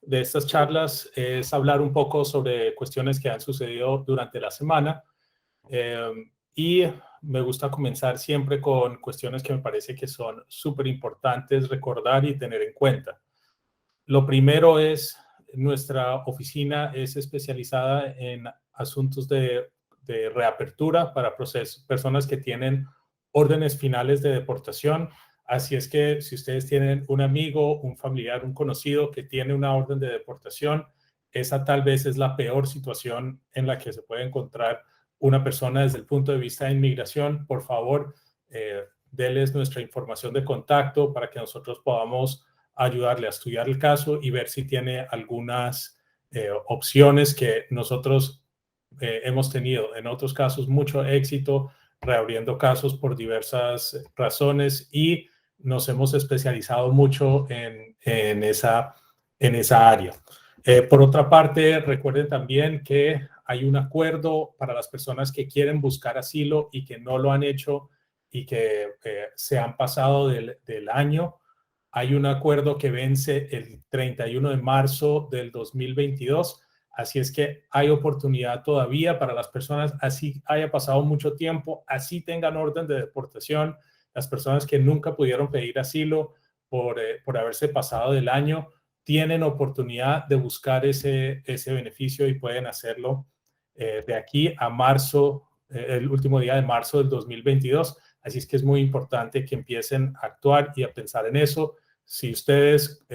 de estas charlas es hablar un poco sobre cuestiones que han sucedido durante la semana. Y me gusta comenzar siempre con cuestiones que me parece que son súper importantes recordar y tener en cuenta. Lo primero es, nuestra oficina es especializada en asuntos de reapertura para personas que tienen órdenes finales de deportación. Así es que si ustedes tienen un amigo, un familiar, un conocido que tiene una orden de deportación, esa tal vez es la peor situación en la que se puede encontrar una persona desde el punto de vista de inmigración. Por favor, denles nuestra información de contacto para que nosotros podamos ayudarle a estudiar el caso y ver si tiene algunas opciones que nosotros hemos tenido en otros casos mucho éxito reabriendo casos por diversas razones y nos hemos especializado mucho en esa área. Por otra parte, recuerden también que hay un acuerdo para las personas que quieren buscar asilo y que no lo han hecho y que se han pasado del año. Hay un acuerdo que vence el 31 de marzo del 2022, así es que hay oportunidad todavía para las personas, así haya pasado mucho tiempo, así tengan orden de deportación, las personas que nunca pudieron pedir asilo por haberse pasado del año, tienen oportunidad de buscar ese beneficio y pueden hacerlo de aquí a marzo, el último día de marzo del 2022. Así es que es muy importante que empiecen a actuar y a pensar en eso. Si ustedes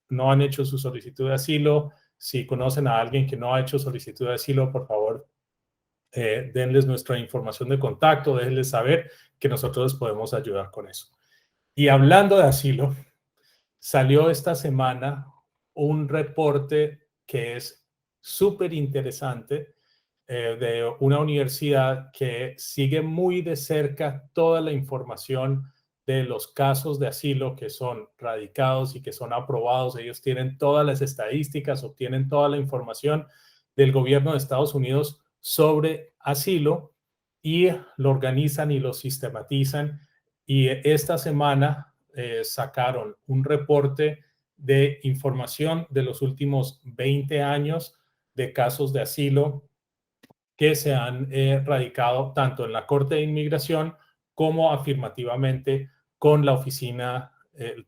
no han hecho su solicitud de asilo, si conocen a alguien que no ha hecho solicitud de asilo, por favor, denles nuestra información de contacto, déjenles saber que nosotros les podemos ayudar con eso. Y hablando de asilo, salió esta semana un reporte que es súper interesante de una universidad que sigue muy de cerca toda la información de los casos de asilo que son radicados y que son aprobados. Ellos tienen todas las estadísticas, obtienen toda la información del gobierno de Estados Unidos sobre asilo y lo organizan y lo sistematizan. Y esta semana sacaron un reporte de información de los últimos 20 años de casos de asilo que se han radicado tanto en la Corte de Inmigración como afirmativamente con la oficina,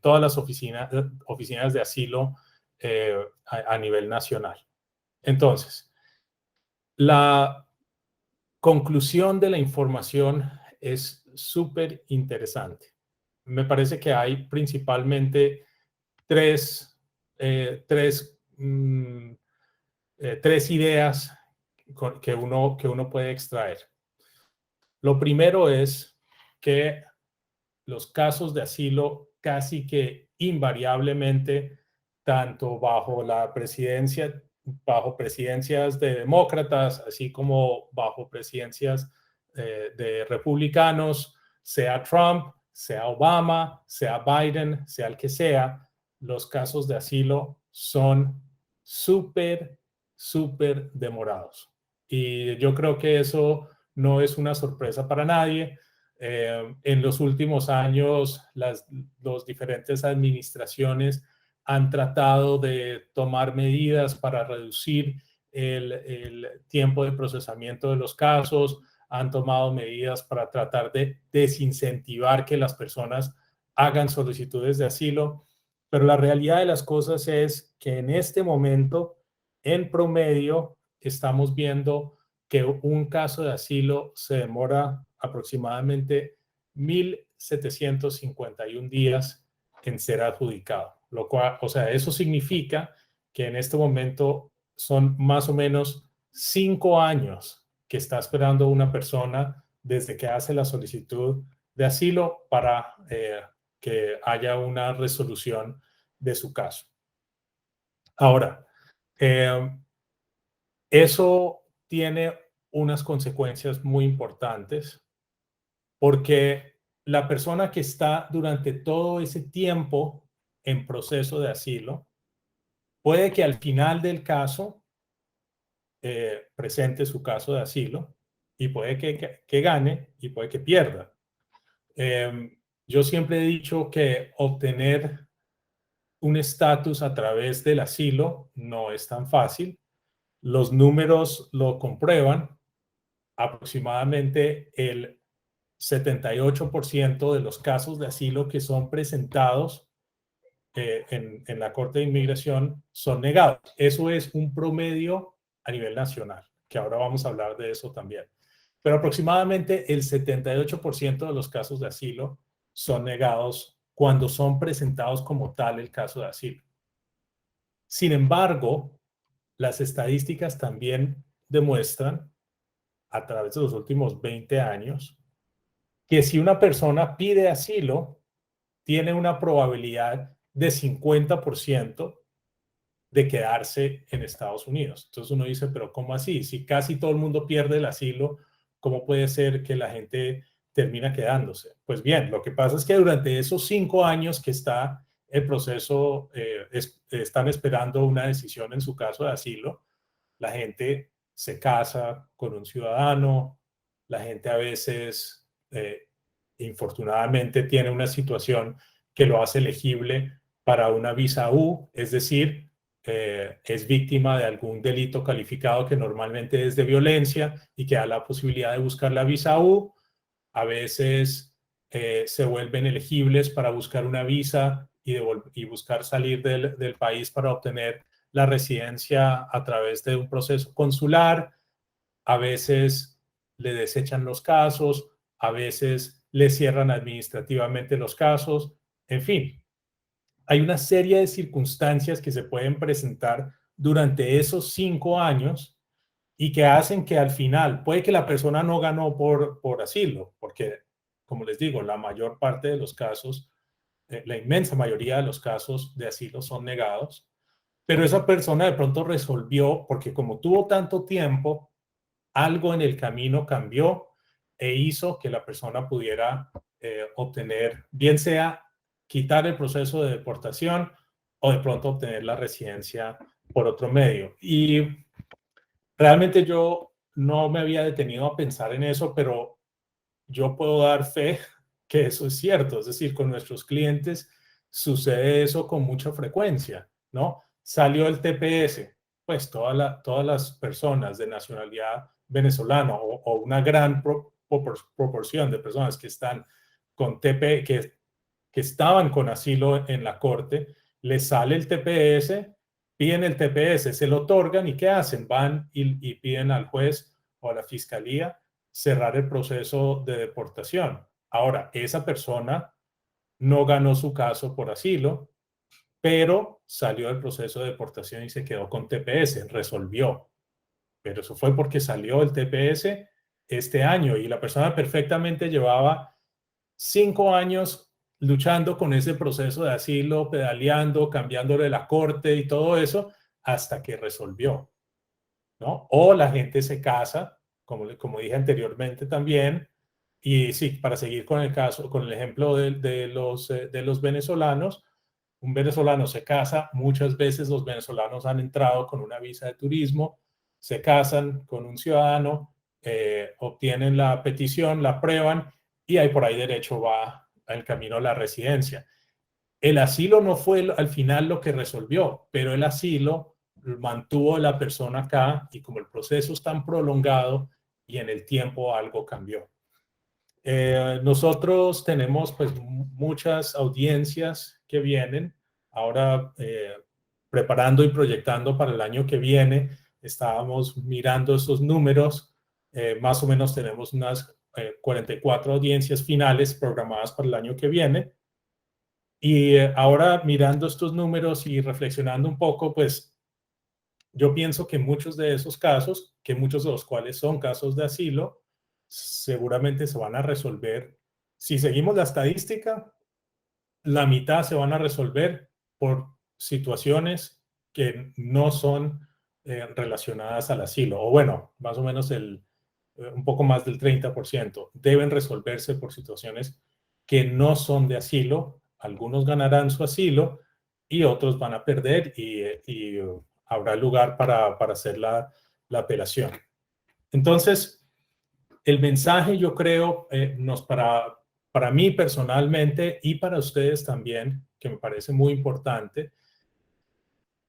todas las oficinas de asilo a nivel nacional. Entonces, la conclusión de la información es súper interesante. Me parece que hay principalmente tres ideas que uno puede extraer. Lo primero es que los casos de asilo casi que invariablemente, tanto bajo presidencias de demócratas, así como bajo presidencias de republicanos, sea Trump, sea Obama, sea Biden, sea el que sea, los casos de asilo son súper demorados. Y yo creo que eso no es una sorpresa para nadie. En los últimos años, las diferentes administraciones han tratado de tomar medidas para reducir el tiempo de procesamiento de los casos, han tomado medidas para tratar de desincentivar que las personas hagan solicitudes de asilo, pero la realidad de las cosas es que en este momento, en promedio, estamos viendo que un caso de asilo se demora aproximadamente 1,751 días en ser adjudicado, lo cual, o sea, eso significa que en este momento son más o menos 5 años que está esperando una persona desde que hace la solicitud de asilo para que haya una resolución de su caso. Ahora, eso tiene unas consecuencias muy importantes porque la persona que está durante todo ese tiempo en proceso de asilo puede que al final del caso presente su caso de asilo y puede que gane y puede que pierda. Yo siempre he dicho que obtener un estatus a través del asilo no es tan fácil. Los números lo comprueban. Aproximadamente el 78% de los casos de asilo que son presentados en la Corte de Inmigración son negados. Eso es un promedio a nivel nacional, que ahora vamos a hablar de eso también. Pero aproximadamente el 78% de los casos de asilo son negados cuando son presentados como tal el caso de asilo. Sin embargo, las estadísticas también demuestran, a través de los últimos 20 años, que si una persona pide asilo, tiene una probabilidad de 50% de quedarse en Estados Unidos. Entonces uno dice, pero ¿cómo así? Si casi todo el mundo pierde el asilo, ¿cómo puede ser que la gente termina quedándose? Pues bien, lo que pasa es que durante esos 5 años que está el proceso, están esperando una decisión en su caso de asilo, la gente se casa con un ciudadano, la gente a veces, infortunadamente, tiene una situación que lo hace elegible para una visa U, es decir, es víctima de algún delito calificado que normalmente es de violencia y que da la posibilidad de buscar la visa U. A veces se vuelven elegibles para buscar una visa y buscar salir del país para obtener la residencia a través de un proceso consular. A veces le desechan los casos, a veces le cierran administrativamente los casos. En fin, hay una serie de circunstancias que se pueden presentar durante esos 5 años y que hacen que al final, puede que la persona no ganó por asilo, porque, como les digo, la mayor parte de los casos, la inmensa mayoría de los casos de asilo son negados, pero esa persona de pronto resolvió, porque como tuvo tanto tiempo, algo en el camino cambió e hizo que la persona pudiera obtener, bien sea quitar el proceso de deportación o de pronto obtener la residencia por otro medio. Y realmente yo no me había detenido a pensar en eso, pero yo puedo dar fe que eso es cierto. Es decir, con nuestros clientes sucede eso con mucha frecuencia, ¿no? Salió el TPS, pues todas las personas de nacionalidad venezolana o una gran proporción de personas que están con TP, que estaban con asilo en la corte, les sale el TPS, piden el TPS, se lo otorgan y ¿qué hacen? Van y piden al juez o a la fiscalía cerrar el proceso de deportación. Ahora, esa persona no ganó su caso por asilo, pero salió del proceso de deportación y se quedó con TPS, resolvió. Pero eso fue porque salió el TPS este año y la persona perfectamente llevaba 5 años luchando con ese proceso de asilo, pedaleando, cambiándole la corte y todo eso, hasta que resolvió, ¿no? O la gente se casa, como dije anteriormente también, y sí, para seguir con el caso, con el ejemplo de los venezolanos, un venezolano se casa, muchas veces los venezolanos han entrado con una visa de turismo, se casan con un ciudadano, obtienen la petición, la aprueban y ahí por ahí derecho va el camino a la residencia. El asilo no fue al final lo que resolvió, pero el asilo mantuvo a la persona acá y como el proceso es tan prolongado y en el tiempo algo cambió. Nosotros tenemos pues muchas audiencias que vienen. Ahora preparando y proyectando para el año que viene, estábamos mirando esos números. Más o menos tenemos unas 44 audiencias finales programadas para el año que viene. Y ahora mirando estos números y reflexionando un poco, pues yo pienso que muchos de esos casos, que muchos de los cuales son casos de asilo, seguramente se van a resolver. Si seguimos la estadística, la mitad se van a resolver por situaciones que no son relacionadas al asilo, o bueno, más o menos un poco más del 30%. Deben resolverse por situaciones que no son de asilo. Algunos ganarán su asilo y otros van a perder y habrá lugar para hacer la apelación. Entonces, el mensaje yo creo para mí personalmente y para ustedes también que me parece muy importante.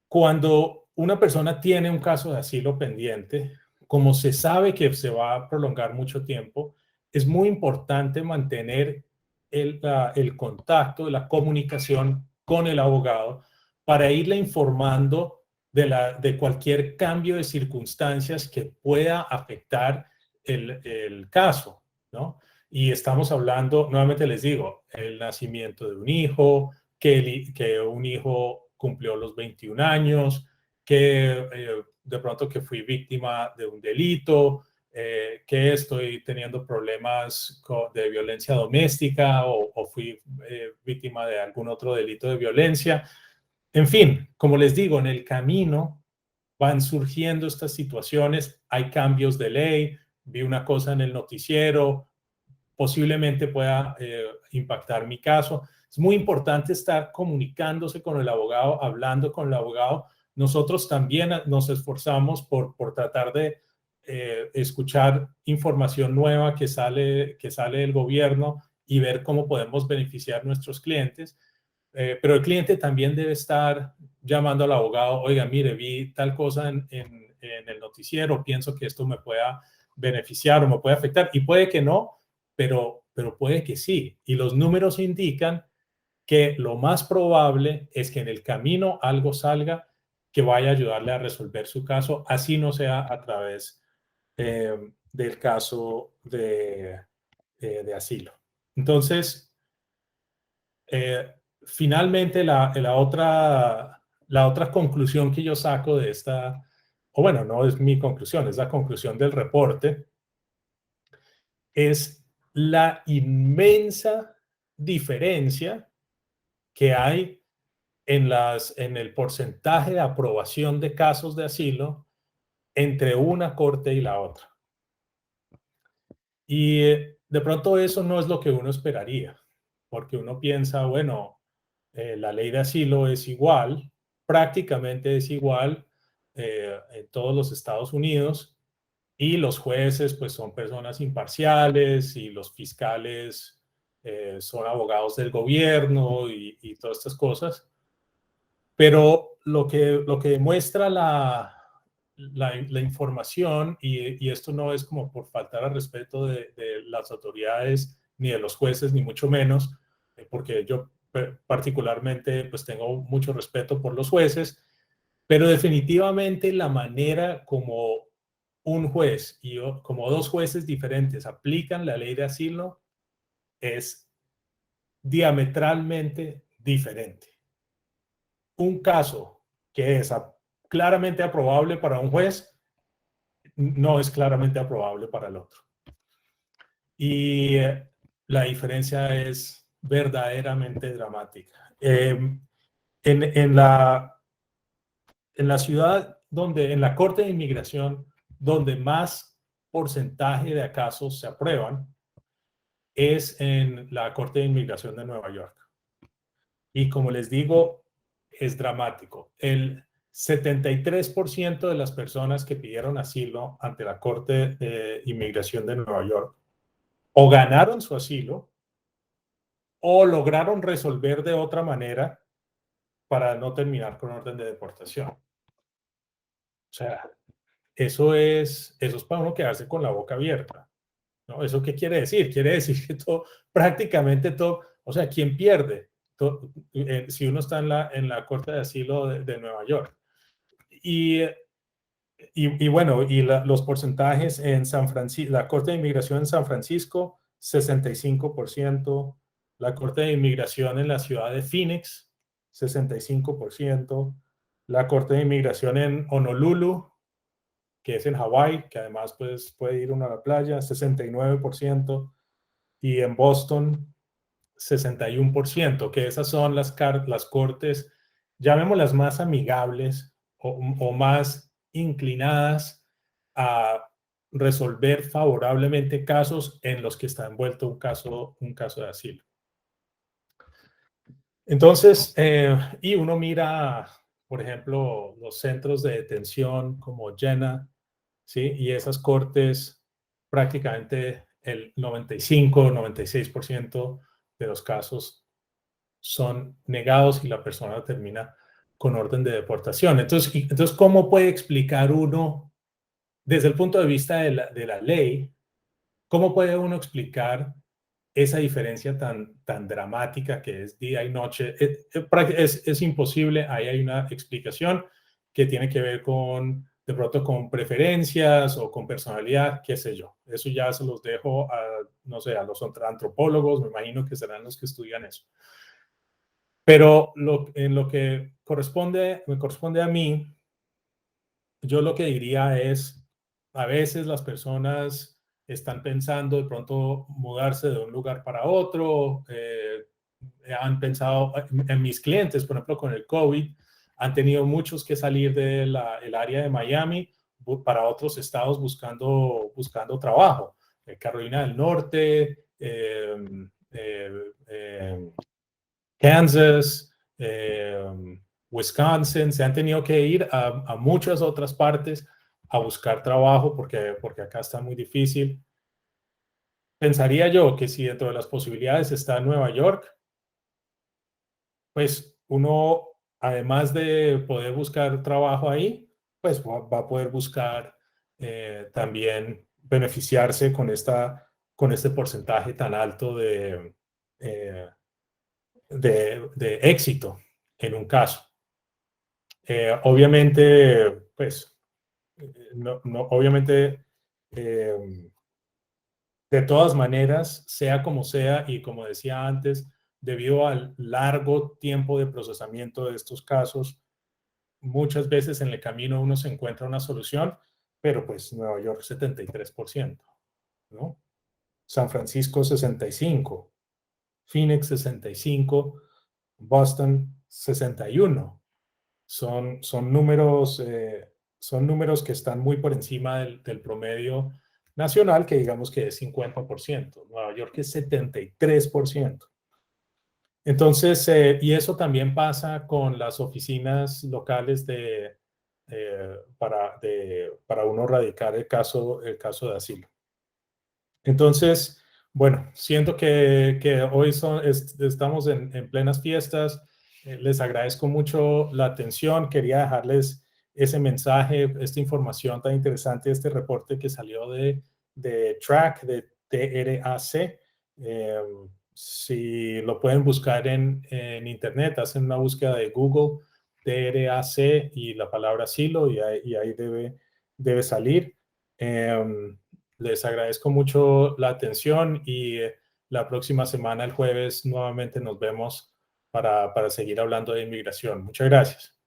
Cuando una persona tiene un caso de asilo pendiente, como se sabe que se va a prolongar mucho tiempo, es muy importante mantener el contacto, la comunicación con el abogado para irle informando de cualquier cambio de circunstancias que pueda afectar el caso, ¿no? Y estamos hablando, nuevamente les digo, el nacimiento de un hijo, que un hijo cumplió los 21 años, que de pronto que fui víctima de un delito, que estoy teniendo problemas de violencia doméstica o fui víctima de algún otro delito de violencia. En fin, como les digo, en el camino van surgiendo estas situaciones, hay cambios de ley, vi una cosa en el noticiero, posiblemente pueda impactar mi caso. Es muy importante estar comunicándose con el abogado, hablando con el abogado. Nosotros también nos esforzamos por tratar de escuchar información nueva que sale del gobierno y ver cómo podemos beneficiar a nuestros clientes. Pero el cliente también debe estar llamando al abogado, oiga, mire, vi tal cosa en el noticiero, pienso que esto me pueda beneficiar o me puede afectar, y puede que no, pero puede que sí. Y los números indican que lo más probable es que en el camino algo salga que vaya a ayudarle a resolver su caso, así no sea a través del caso de asilo. Entonces, finalmente, la otra conclusión que yo saco de esta, o bueno, no es mi conclusión, es la conclusión del reporte, es la inmensa diferencia que hay en el porcentaje de aprobación de casos de asilo entre una corte y la otra. Y de pronto eso no es lo que uno esperaría, porque uno piensa, bueno, la ley de asilo es igual, prácticamente es igual en todos los Estados Unidos, y los jueces pues son personas imparciales y los fiscales son abogados del gobierno y todas estas cosas. Pero lo que demuestra la información, y esto no es como por faltar al respeto de las autoridades, ni de los jueces, ni mucho menos, porque yo particularmente pues tengo mucho respeto por los jueces, pero definitivamente la manera como un juez y como dos jueces diferentes aplican la ley de asilo es diametralmente diferente. Un caso que es claramente aprobable para un juez no es claramente aprobable para el otro. Y la diferencia es verdaderamente dramática. En la ciudad en la Corte de Inmigración, donde más porcentaje de casos se aprueban, es en la Corte de Inmigración de Nueva York. Y como les digo, es dramático. El 73% de las personas que pidieron asilo ante la Corte de Inmigración de Nueva York o ganaron su asilo o lograron resolver de otra manera para no terminar con orden de deportación. O sea, eso es para uno quedarse con la boca abierta, ¿no? ¿Eso qué quiere decir? Quiere decir que prácticamente todo, o sea, ¿quién pierde? Si uno está en la Corte de Asilo de Nueva York. Y, bueno, los porcentajes en San Francisco, la Corte de Inmigración en San Francisco, 65%, la Corte de Inmigración en la ciudad de Phoenix, 65%, la Corte de Inmigración en Honolulu, que es en Hawái, que además pues, puede ir uno a la playa, 69%, y en Boston, 61%, que esas son las cortes, llamémoslas más amigables o más inclinadas a resolver favorablemente casos en los que está envuelto un caso de asilo. Entonces, y uno mira, por ejemplo, los centros de detención como Jena, ¿sí? Y esas cortes, prácticamente el 95 o 96% de los casos son negados y la persona termina con orden de deportación. Entonces, ¿cómo puede explicar uno, desde el punto de vista de la ley, cómo puede uno explicar esa diferencia tan dramática que es día y noche? Es imposible. Ahí hay una explicación que tiene que ver de pronto con preferencias o con personalidad, qué sé yo. Eso ya se los dejo no sé, a los antropólogos, me imagino que serán los que estudian eso. Pero en lo que me corresponde a mí, yo lo que diría es, a veces las personas están pensando de pronto mudarse de un lugar para otro, han pensado, en mis clientes, por ejemplo, con el COVID, han tenido muchos que salir del área de Miami para otros estados buscando trabajo. Carolina del Norte, Kansas, Wisconsin, se han tenido que ir a muchas otras partes a buscar trabajo porque acá está muy difícil. Pensaría yo que si dentro de las posibilidades está Nueva York, pues uno, además de poder buscar trabajo ahí, pues va a poder buscar también beneficiarse con este porcentaje tan alto eh, de éxito en un caso. Obviamente, pues, obviamente, de todas maneras, sea como sea, y como decía antes, debido al largo tiempo de procesamiento de estos casos, muchas veces en el camino uno se encuentra una solución, pero pues Nueva York 73%, ¿no? San Francisco 65%, Phoenix 65%, Boston 61%. Son números que están muy por encima del promedio nacional, que digamos que es 50%. Nueva York es 73%. Entonces, y eso también pasa con las oficinas locales para uno radicar el caso de asilo. Entonces, bueno, siento que hoy estamos en plenas fiestas. Les agradezco mucho la atención. Quería dejarles ese mensaje, esta información tan interesante, este reporte que salió de TRAC, de TRAC. Si lo pueden buscar en internet, hacen una búsqueda de Google, TRAC y la palabra asilo, y ahí debe salir. Les agradezco mucho la atención y la próxima semana, el jueves, nuevamente nos vemos para seguir hablando de inmigración. Muchas gracias.